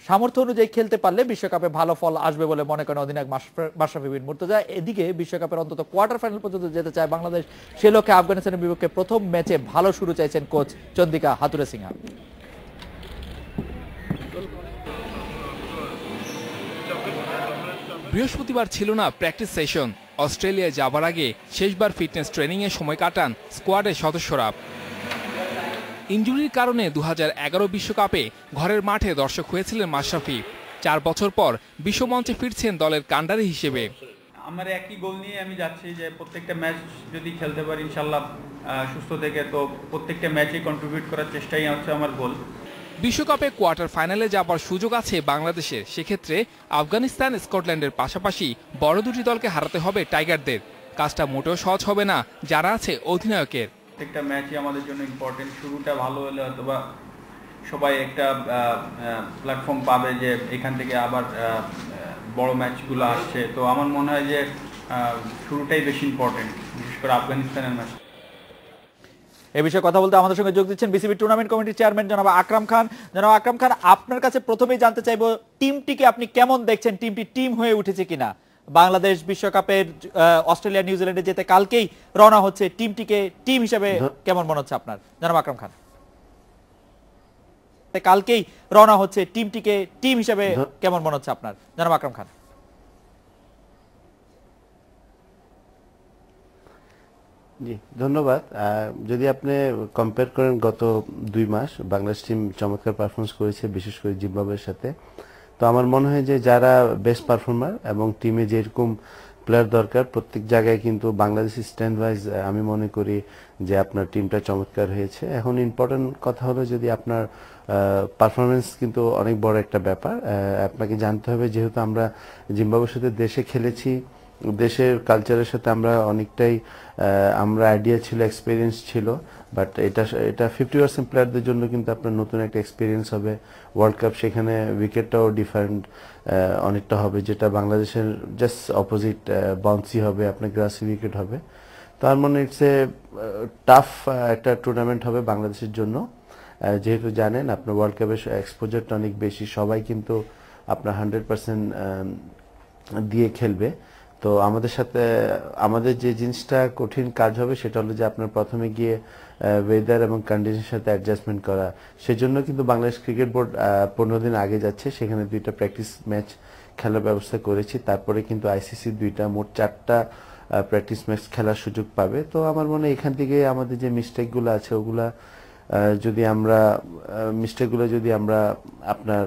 সামর্থ্য অনুযায়ী খেলতে পারলে বিশ্বকাপে ভালো ফল আসবে বলে মনে করেন অধিনায়ক মাশরাফি বিন মুর্তজা। এদিকে বিশ্বকাপের অন্তত কোয়ার্টার ফাইনাল পর্যন্ত যেতে চায় বাংলাদেশ। সে লক্ষ্যে আফগানিস্তানের বিপক্ষে প্রথম ম্যাচে ভালো শুরু চাইছেন কোচ চন্দিকা হাতুরে সিংহা। বৃহস্পতিবার ছিল না প্র্যাকটিস সেশন। অস্ট্রেলিয়ায় যাবার আগে শেষবার ফিটনেস ট্রেনিংয়ে সময় কাটান স্কোয়াডের সদস্যরা। ইনজুরির কারণে 2011 বিশ্বকাপে ঘরের মাঠে দর্শক হয়েছিলেন মাশরাফি। 4 বছর পর বিশ্বমঞ্চে ফিরছেন দলের কান্ডারি হিসেবে। আমার একই গোল নিয়ে আমি যাচ্ছি যে প্রত্যেকটা ম্যাচ যদি খেলতে পারি ইনশাল্লাহ সুস্থ থেকে, তো প্রত্যেকটা ম্যাচে কন্ট্রিবিউট করার চেষ্টাই হচ্ছে আমার গোল। বিশ্বকাপে কোয়ার্টার ফাইনালে যাবার সুযোগ আছে বাংলাদেশের। সেক্ষেত্রে আফগানিস্তান, স্কটল্যান্ডের পাশাপাশি বড় দুটি দলকে হারাতে হবে টাইগারদের। কাজটা মোটেও সহজ হবে না যারা আছে অধিনায়কের। প্রত্যেকটা ম্যাচই আমাদের জন্য ইম্পর্টেন্ট। শুরুটা ভালো হলে হয়তোবা সবাই একটা প্ল্যাটফর্ম পাবে যে এখান থেকে আবার বড় ম্যাচগুলো আসছে। তো আমার মনে হয় যে শুরুটাই বেশি ইম্পর্টেন্ট, বিশেষ করে আফগানিস্তানের ম্যাচ। এ বিষয়ে কথা বলতে আমাদের সঙ্গে যোগ দিচ্ছেন বিসিবি টুর্নামেন্ট কমিটির চেয়ারম্যান জনাব আকরাম খান। জনাব আকরাম খান, আপনার কাছে প্রথমেই জানতে চাইবো টিমটিকে আপনি কেমন দেখছেন? টিমটি টিম হয়ে উঠেছে কিনা? বাংলাদেশ বিশ্বকাপের অস্ট্রেলিয়া নিউজিল্যান্ডে যেতে কালকেই রওনা হচ্ছে, টিমটিকে টিম হিসেবে কেমন মনে হচ্ছে আপনার? জনাব আকরাম খান, কালকেই রওনা হচ্ছে, টিমটিকে টিম হিসেবে কেমন মনে হচ্ছে আপনার? জনাব আকরাম খান। জি ধন্যবাদ। যদি আপনি কম্পেয়ার করেন গত 2 মাস বাংলাদেশ টিম চমৎকার পারফরমেন্স করেছে, বিশেষ করে জিম্বাবুয়ের সাথে। তো আমার মনে হয় যে যারা বেস্ট পারফর্মার এবং টিমে যেরকম প্লেয়ার দরকার প্রত্যেক জায়গায় কিন্তু বাংলাদেশ স্ট্যান্ড ওয়াইজ আমি মনে করি যে আপনার টিমটা চমৎকার হয়েছে। এখন ইম্পর্টেন্ট কথা হলো যদি আপনার পারফরমেন্স কিন্তু অনেক বড় একটা ব্যাপার। আপনাকে জানতে হবে যেহেতু আমরা জিম্বাবুয়ের সাথে দেশে খেলেছি, দেশের কালচারের সাথে আমরা অনেকটাই আমরা আইডিয়া ছিল, এক্সপিরিয়েন্স ছিল। বাট এটা 50% প্লেয়ারদের জন্য কিন্তু আপনার নতুন একটা এক্সপিরিয়েন্স হবে। ওয়ার্ল্ড কাপ, সেখানে উইকেটটাও ডিফারেন্ট অনেকটা হবে, যেটা বাংলাদেশের জাস্ট অপোজিট বাউন্সি হবে, আপনার গ্রাসি উইকেট হবে। তার মানে ইটস এ টাফ একটা টুর্নামেন্ট হবে বাংলাদেশের জন্য। যেহেতু জানেন আপনার ওয়ার্ল্ড কাপের এক্সপোজারটা অনেক বেশি, সবাই কিন্তু আপনার 100% দিয়ে খেলবে। তো আমাদের সাথে আমাদের যে জিনিসটা কঠিন কাজ হবে সেটা হলো যে আপনার প্রথমে গিয়ে ওয়েদার এবং কন্ডিশনের সাথে অ্যাডজাস্টমেন্ট করা। সেজন্য কিন্তু বাংলাদেশ ক্রিকেট বোর্ড 15 দিন আগে যাচ্ছে, সেখানে 2টা প্র্যাকটিস ম্যাচ খেলার ব্যবস্থা করেছি। তারপরে কিন্তু আইসিসি 2টা, মোট 4টা প্র্যাকটিস ম্যাচ খেলার সুযোগ পাবে। তো আমার মনে হয় এখান থেকে আমাদের যে মিস্টেকগুলো আছে ওগুলা যদি আমরা আপনার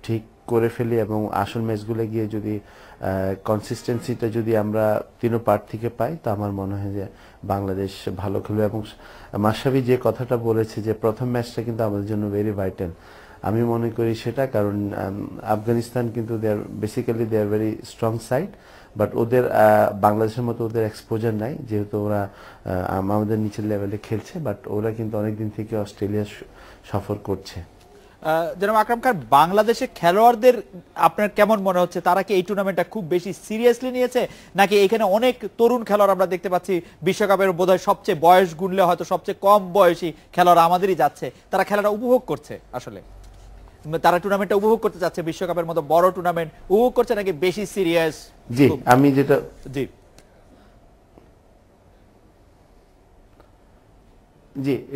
ঠিক করে ফেলি এবং আসল ম্যাচগুলো গিয়ে যদি কনসিস্টেন্সিটা যদি আমরা 3 পার্ট থেকে পাই, তো আমার মনে হয় যে বাংলাদেশ ভালো খেলবে। এবং মাশরাফি যে কথাটা বলেছে যে প্রথম ম্যাচটা কিন্তু আমাদের জন্য ভেরি ভাইটাল, আমি মনে করি সেটা। কারণ আফগানিস্তান কিন্তু they are very strong side, but ওদের বাংলাদেশের মতো ওদের এক্সপোজার নাই, যেহেতু ওরা আমাদের নিচের লেভেলে খেলছে। বাট ওরা কিন্তু অনেকদিন থেকে অস্ট্রেলিয়া সফর করছে। জনাব আকরাম খান, বাংলাদেশের খেলোয়াড়দের আপনার কেমন মনে হচ্ছে? তারা কি এই টুর্নামেন্টটা খুব বেশি সিরিয়াসলি নিয়েছে, নাকি এখানে অনেক তরুণ খেলোয়াড় আমরা দেখতে পাচ্ছি? বিশ্বকাপের বোধহয় সবচেয়ে বয়স গুনলে হয়তো সবচেয়ে কম বয়সী খেলোয়াড় আমাদেরই যাচ্ছে, তারা খেলাটা উপভোগ করছে, আসলে তারা টুর্নামেন্টটা উপভোগ করতে যাচ্ছে, বিশ্বকাপের মতো বড় টুর্নামেন্ট উপভোগ করছে, নাকি বেশি সিরিয়াস? জি আমি যেটা জি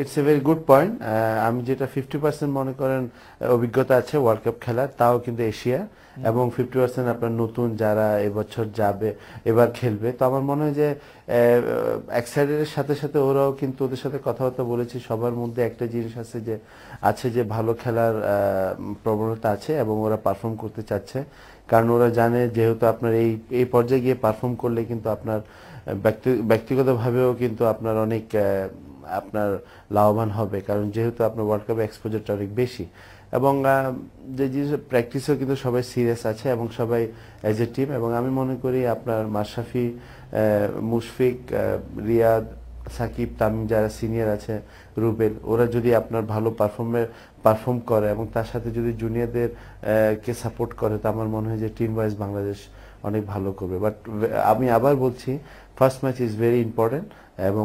it's a very good point. আমি যেটা 50% মনে করেন অভিজ্ঞতা আছে ওয়ার্ল্ড কাপ খেলার, তাও কিন্তু এশিয়া, এবং 50% আপনার নতুন যারা এবছর যাবে, এবার খেলবে। তো আমার মনে হয় যে এক্সাইটেডের সাথে সাথে ওরাও কিন্তু, ওদের সাথে কথাবার্তা বলেছি, সবার মধ্যে একটা জিনিস আছে যে ভালো খেলার প্রবণতা আছে এবং ওরা পারফর্ম করতে চাচ্ছে। কারণ ওরা জানে যেহেতু আপনার এই পর্যায়ে গিয়ে পারফর্ম করলে কিন্তু আপনার ব্যক্তিগতভাবেও কিন্তু আপনার অনেক আপনার লাভবান হবে, কারণ যেহেতু আপনার ওয়ার্ল্ড কাপে এক্সপোজারটা অনেক বেশি। এবং যে জিনিস প্র্যাকটিসও কিন্তু সবাই সিরিয়াস আছে এবং সবাই অ্যাজ এ টিম। এবং আমি মনে করি আপনার মাশরাফি, মুশফিক, রিয়াদ, সাকিব, তামিম যারা সিনিয়র আছে, রুবেল, ওরা যদি আপনার ভালো পারফর্ম করে এবং তার সাথে যদি জুনিয়রদের কে সাপোর্ট করে, তো আমার মনে হয় যে টিম ওয়াইজ বাংলাদেশ অনেক ভালো করবে। বাট আমি আবার বলছি, first match is very important, এবং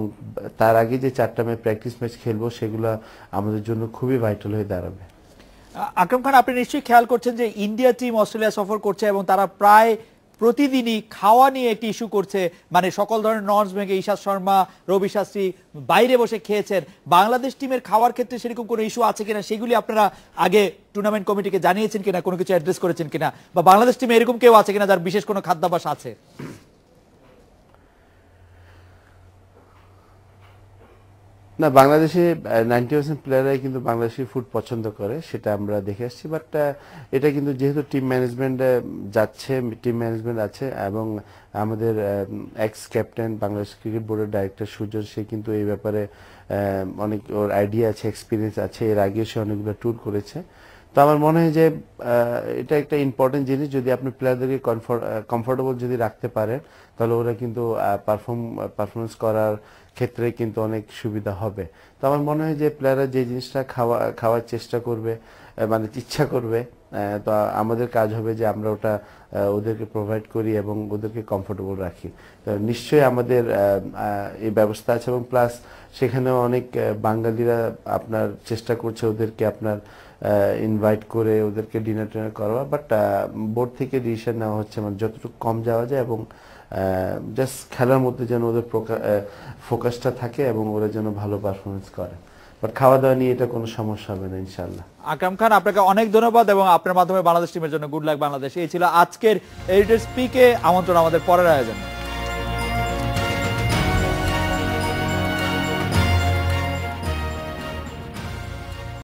তার আগে যে 4টা ম্যাচ প্র্যাকটিস ম্যাচ খেলবো সেগুলো আমাদের জন্য খুবই ভাইটাল হয়ে দাঁড়াবে। আকরাম খান, আপনি নিশ্চয়ই খেয়াল করছেন যে ইন্ডিয়া টিম অস্ট্রেলিয়া সফর করছে এবং তারা প্রায় প্রতিদিনই খাওয়া নিয়ে একটি ইস্যু করছে, মানে সকল ধরনের নর্মস ভেঙে ইশাদ শর্মা, রবি শাস্ত্রী বাইরে বসে খেয়েছেন। বাংলাদেশ টিমের খাওয়ার ক্ষেত্রে সেরকম কোনো ইস্যু আছে কিনা, সেগুলি আপনারা আগে টুর্নামেন্ট কমিটিকে জানিয়েছেন কিনা, কোনো কিছু অ্যাড্রেস করেছেন কিনা, বা বাংলাদেশ টিমে এরকম কেউ আছে কিনা যার বিশেষ কোনো খাদ্যাভ্যাস আছে? না, বাংলাদেশে 90% প্লেয়াররাই কিন্তু বাংলাদেশি ফুড পছন্দ করে, সেটা আমরা দেখে আসছি। বাট এটা কিন্তু যেহেতু টিম ম্যানেজমেন্ট যাচ্ছে, টিম ম্যানেজমেন্ট আছে, এবং আমাদের এক্স ক্যাপ্টেন বাংলাদেশ ক্রিকেট বোর্ডের ডাইরেক্টর সুজন, সে কিন্তু এই ব্যাপারে অনেক ওর আইডিয়া আছে, এক্সপিরিয়েন্স আছে, এর আগে সে অনেকগুলো ট্যুর করেছে। তো আমার মনে হয় যে এটা একটা ইম্পর্টেন্ট জিনিস, যদি আপনি প্লেয়ারদেরকে কমফোর্টেবল যদি রাখতে পারেন, তাহলে ওরা কিন্তু পারফরমেন্স করার ক্ষেত্রে কিন্তু অনেক সুবিধা হবে। তো আমার মনে হয় যে প্লেয়াররা যে জিনিসটা খাওয়ার চেষ্টা করবে, মানে ইচ্ছা করবে, তো আমাদের কাজ হবে যে আমরা ওটা ওদেরকে প্রোভাইড করি এবং ওদেরকে কমফোর্টেবল রাখি। তো নিশ্চয়ই আমাদের এই ব্যবস্থা আছে, এবং প্লাস সেখানেও অনেক বাঙালিরা আপনার চেষ্টা করছে ওদেরকে আপনার ইনভাইট করে ওদেরকে ডিনার টিনার করা। বাট বোর্ড থেকে ডিসিশন নেওয়া হচ্ছে মানে যতটুকু কম যাওয়া যায়, এবং জাস্ট খেলার মধ্যে যেন ওদের ফোকাসটা থাকে এবং ওরা যেন ভালো পারফরমেন্স করে। বাট খাওয়া দাওয়া নিয়ে এটা কোনো সমস্যা হবে না ইনশাল্লাহ। আকরাম খান, আপনাকে অনেক ধন্যবাদ এবং আপনার মাধ্যমে বাংলাদেশ টিমের জন্য গুড লাক বাংলাদেশ। এই ছিল আজকের এডিটর স্পিকে আমন্ত্রণ আমাদের পরের আয়োজন।